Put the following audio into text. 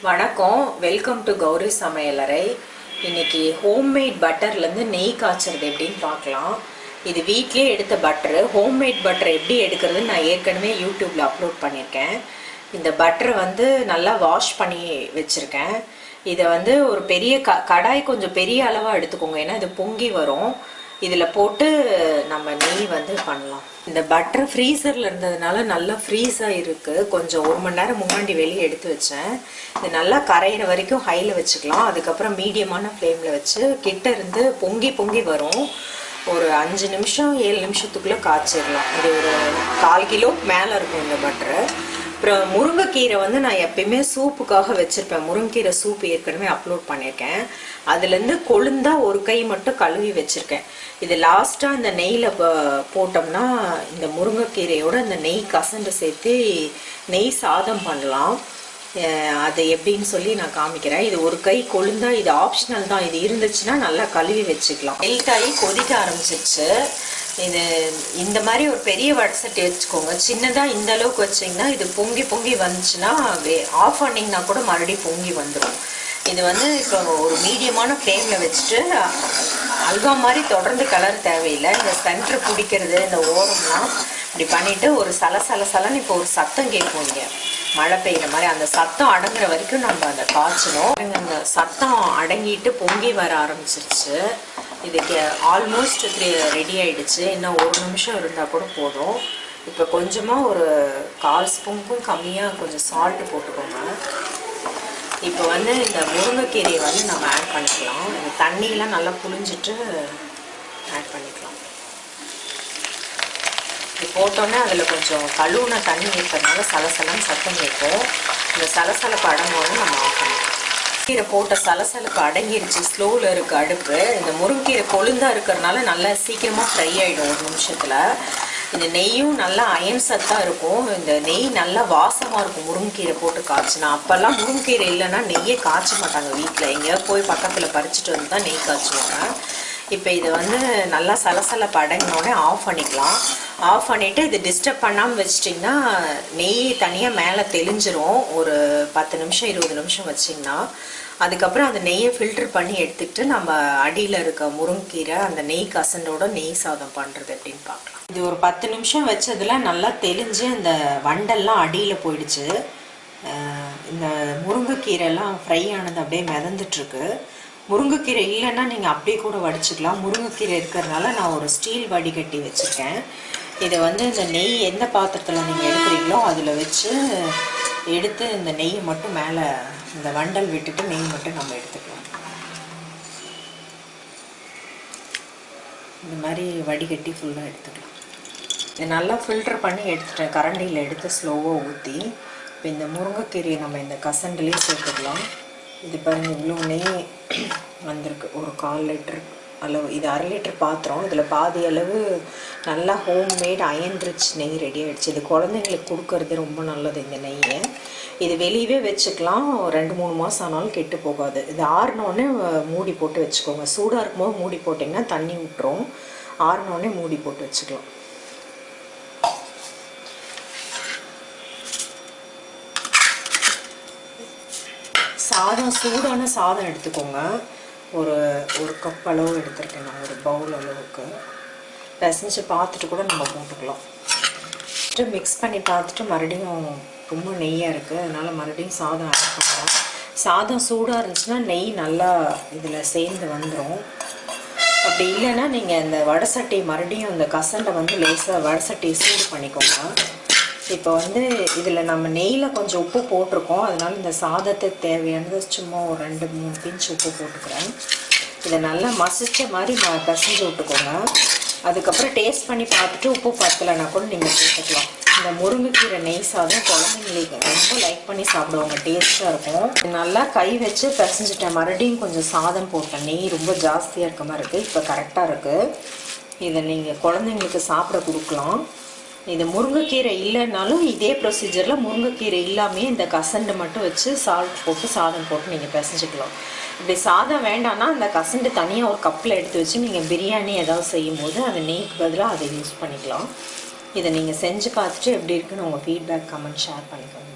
வணக்கம், welcome to Gowri சமையலறை. இன்னைக்கு ஹோம்மேட் பட்டர்லேருந்து நெய் காய்ச்சறது எப்படின்னு பார்க்கலாம். இது வீட்டிலே எடுத்த பட்டரு. ஹோம்மேட் பட்டர் எப்படி எடுக்கிறதுன்னு நான் ஏற்கனவே யூடியூப்பில் அப்லோட் பண்ணியிருக்கேன். இந்த பட்டரை நல்லா வாஷ் பண்ணி வச்சுருக்கேன். இதை ஒரு பெரிய கடாய் கொஞ்சம் பெரிய அளவாக எடுத்துக்கோங்க, ஏன்னா இது பொங்கி வரும். இதில் போட்டு நம்ம நெய் பண்ணலாம். இந்த பட்டர் ஃப்ரீசரில் இருந்ததுனால நல்லா ஃப்ரீஸாக இருக்குது. கொஞ்சம் 1 மணி நேரம் முன்னாடி வெளியே எடுத்து வச்சேன். இது நல்லா கரையிற வரைக்கும் ஹையில் வச்சுக்கலாம். அதுக்கப்புறம் மீடியமான ஃப்ளேமில் வச்சு கிட்ட இருந்து பொங்கி வரும். ஒரு 5 நிமிஷம் 7 நிமிஷத்துக்குள்ளே காய்ச்சிடலாம். இது ஒரு 1/4 கிலோ மேலே இருக்கும் இந்த பட்டரு. அப்புறம் முருங்கைக்கீரை நான் எப்பயுமே சூப்புக்காக வச்சுருப்பேன். முருங்கைக்கீரை சூப்பு ஏற்கனவே அப்லோட் பண்ணியிருக்கேன். அதுலேருந்து கொழுந்தா ஒரு கை மட்டும் கழுவி வச்சுருக்கேன். இது லாஸ்ட்டாக இந்த நெய்யில் போட்டோம்னா இந்த முருங்கைக்கீரையோட இந்த நெய் கசண்டு சேர்த்து நெய் சாதம் பண்ணலாம். அது எப்படின்னு சொல்லி நான் காமிக்கிறேன். இது ஒரு கை கொழுந்தா, இது ஆப்ஷனல் தான். இது இருந்துச்சுன்னா நல்லா கழுவி வச்சுக்கலாம். மெல்ட்டாகி கொதிக்க ஆரம்பிச்சிருச்சு. இது இந்த மாதிரி ஒரு பெரிய வடசட்டி வச்சுக்கோங்க. சின்னதாக இந்த அளவுக்கு வச்சிங்கன்னா இது பொங்கி வந்துச்சுன்னா ஆஃப் பண்ணிங்கன்னா கூட மறுபடியும் பொங்கி வந்துடும். இது இப்போ ஒரு மீடியமான ஃப்ளேமில் வச்சுட்டு அல்வா மாதிரி தொடர்ந்து கலர் தேவையில்லை. இந்த சென்டர் பிடிக்கிறது, இந்த ஓரம்லாம் இப்படி பண்ணிவிட்டு ஒரு சலன்னு இப்போ ஒரு சத்தம் கேட்கும். இங்கே மழை பெய்கிற மாதிரி அந்த சத்தம் அடங்குற வரைக்கும் நம்ம அதை காய்ச்சணும். அந்த சத்தம் அடங்கிட்டு பொங்கி வர ஆரம்பிச்சிருச்சு. இதுக்கு ஆல்மோஸ்ட் ரெடி ஆகிடுச்சு. இன்னும் 1 நிமிஷம் இருந்தால் கூட போதும். இப்போ கொஞ்சமாக ஒரு 1/4 ஸ்பூனுக்கும் கம்மியாக கொஞ்சம் சால்ட்டு போட்டுக்கோங்க. இப்போ இந்த முருங்கைக்கீரையை நம்ம ஆட் பண்ணிக்கலாம். இந்த தண்ணியெலாம் நல்லா புழிஞ்சிட்டு ஆட் பண்ணிக்கலாம். இது போட்டோன்னே அதில் கொஞ்சம் கழுவுன தண்ணி இருக்கிறதுனால சலசலன்னு சத்தம் கேட்கும். இந்த சலசலப்பு அடங்கோன்னு நம்ம ஆஃப் பண்ணிக்கலாம். கீரை போட்ட சலசலப்பு அடங்கிருச்சு. ஸ்லோவில் இருக்குது அடுப்பு. இந்த முருங்கீரை கொழுந்தாக இருக்கிறதுனால நல்லா சீக்கிரமாக ஃப்ரை ஆகிடும் 1 நிமிஷத்தில். இந்த நெய்யும் நல்லா அயன் சத்தாக இருக்கும். இந்த நெய் நல்லா வாசமாக இருக்கும் முருங்கீரை போட்டு காய்ச்சினா. அப்போல்லாம் முருங்கீரை இல்லைன்னா நெய்யே காய்ச்ச மாட்டாங்க வீட்டில். எங்கேயாவது போய் பக்கத்தில் பறிச்சுட்டு வந்து தான் நெய் காய்ச்சுவாங்க. இப்போ இதை நல்லா சலசலப்பு அடங்கினோடனே ஆஃப் பண்ணிக்கலாம். ஆஃப் பண்ணிவிட்டு இது டிஸ்டர்ப் பண்ணாமல் வச்சிட்டிங்கன்னா நெய் தனியாக மேலே தெளிஞ்சிரும். ஒரு 10 நிமிஷம் 20 நிமிஷம் வச்சிங்கன்னா அதுக்கப்புறம் அந்த நெய்யை ஃபில்டர் பண்ணி எடுத்துக்கிட்டு நம்ம அடியில் இருக்க முருங்கீரை அந்த நெய் கசண்டோட நெய் சாதம் பண்ணுறது எப்படின்னு பார்க்கலாம். இது ஒரு 10 நிமிஷம் வச்சதில் நல்லா தெளிஞ்சு அந்த வண்டெல்லாம் அடியில் போயிடுச்சு. இந்த முருங்கைக்கீரைலாம் ஃப்ரை ஆனது அப்படியே மிதந்துட்டுருக்கு. முருங்கைக்கீரை இல்லைன்னா நீங்கள் அப்படியே கூட வடிச்சுக்கலாம். முருங்கைக்கீரை இருக்கிறதுனால நான் ஒரு ஸ்டீல் வடிகட்டி வச்சுருக்கேன். இதை இந்த நெய் எந்த பாத்திரத்தில் நீங்கள் எடுக்கிறீங்களோ அதில் வச்சு எடுத்து இந்த நெய்யை மட்டும் மேலே இந்த வண்டல் விட்டுட்டு நெய் மட்டும் நம்ம எடுத்துக்கலாம். இந்த மாதிரி வடிகட்டி ஃபுல்லாக எடுத்துக்கலாம். இதை நல்லா ஃபில்டர் பண்ணி எடுத்துட்டேன். கரண்டியில் எடுத்து ஸ்லோவாக ஊற்றி இப்போ இந்த முருங்கைக்கீரையை நம்ம இந்த கசண்டுலேயே சேர்த்துக்கலாம். இது பாருங்கள், இவ்வளோ நெய் வந்திருக்கு. ஒரு 1/4 லிட்டர் அளவு. இது 1/2 லிட்டர் பாத்திரம். இதில் பாதி அளவு நல்லா ஹோம்மேட் அயன் ரிச் நெய் ரெடி ஆகிடுச்சு. இது குழந்தைங்களுக்கு கொடுக்கறது ரொம்ப நல்லது இந்த நெய்யை. இது வெளியவே வச்சுக்கலாம். 2-3 மாதம் ஆனாலும் கெட்டு போகாது. இது ஆறினோடனே மூடி போட்டு வச்சுக்கோங்க. சூடாக இருக்கும்போது மூடி போட்டிங்கன்னா தண்ணி விட்டுரும். ஆறினோடனே மூடி போட்டு வச்சுக்கலாம். சாதம், சூடான சாதம் எடுத்துக்கோங்க. ஒரு கப் அளவு எடுத்துருக்கேன் நான், ஒரு பவுல் அளவுக்கு. பிசைஞ்சு பார்த்துட்டு கூட நம்ம போட்டுக்கலாம். மிக்ஸ் பண்ணி பார்த்துட்டு மறுபடியும் ரொம்ப நெய்யாக இருக்குது, அதனால் மறுபடியும் சாதம் ஆட் பண்ணுறோம். சாதம் சூடாக இருந்துச்சுன்னா நெய் நல்லா இதில் சேர்ந்து வந்துடும். அப்படி இல்லைன்னா நீங்கள் இந்த வடசட்டி மறுபடியும் இந்த கசண்டை லேசாக வடசட்டியை சூடு பண்ணிக்கோங்க. இப்போ இதில் நம்ம நெய்யில் கொஞ்சம் உப்பு போட்டிருக்கோம். அதனால் இந்த சாதத்துக்கு தேவையானது சும்மா ஒரு 2-3 பிஞ்ச் உப்பு போட்டுக்கிறேன். இதை நல்லா மசிச்ச மாதிரி பிசைஞ்சு விட்டுக்கோங்க. அதுக்கப்புறம் டேஸ்ட் பண்ணி பார்த்துட்டு உப்பு பத்தலைன்னா கூட நீங்கள் போட்டுக்கலாம். இந்த முருங்கைக்கீரை நெய் சாதம் குழந்தைங்களுக்கு ரொம்ப லைக் பண்ணி சாப்பிடுவாங்க. டேஸ்ட்டாக இருக்கும். நல்லா கை வச்சு பிசைஞ்சிட்டேன். மறுபடியும் கொஞ்சம் சாதம் போட்டேன். நெய் ரொம்ப ஜாஸ்தியாக இருக்க மாதிரி இருக்குது. இப்போ கரெக்டாக இருக்குது. இதை நீங்கள் குழந்தைங்களுக்கு சாப்பிட கொடுக்கலாம். இது முருங்கைக்கீரை இல்லைன்னாலும் இதே ப்ரொசீஜரில் முருங்கைக்கீரை இல்லாமல் இந்த கசண்டு மட்டும் வச்சு சால்ட் போட்டு சாதம் போட்டு நீங்கள் பிசைஞ்சிக்கலாம். இப்படி சாதம் வேண்டாம்னா அந்த கசண்டு தனியாக ஒரு கப்பில் எடுத்து வச்சு நீங்கள் பிரியாணி ஏதாவது செய்யும்போது அந்த நெய்க்கு பதிலாக அதை யூஸ் பண்ணிக்கலாம். இதை நீங்கள் செஞ்சு பார்த்துட்டு எப்படி இருக்குன்னு உங்கள் ஃபீட்பேக் கமெண்ட் ஷேர் பண்ணிக்கோங்க.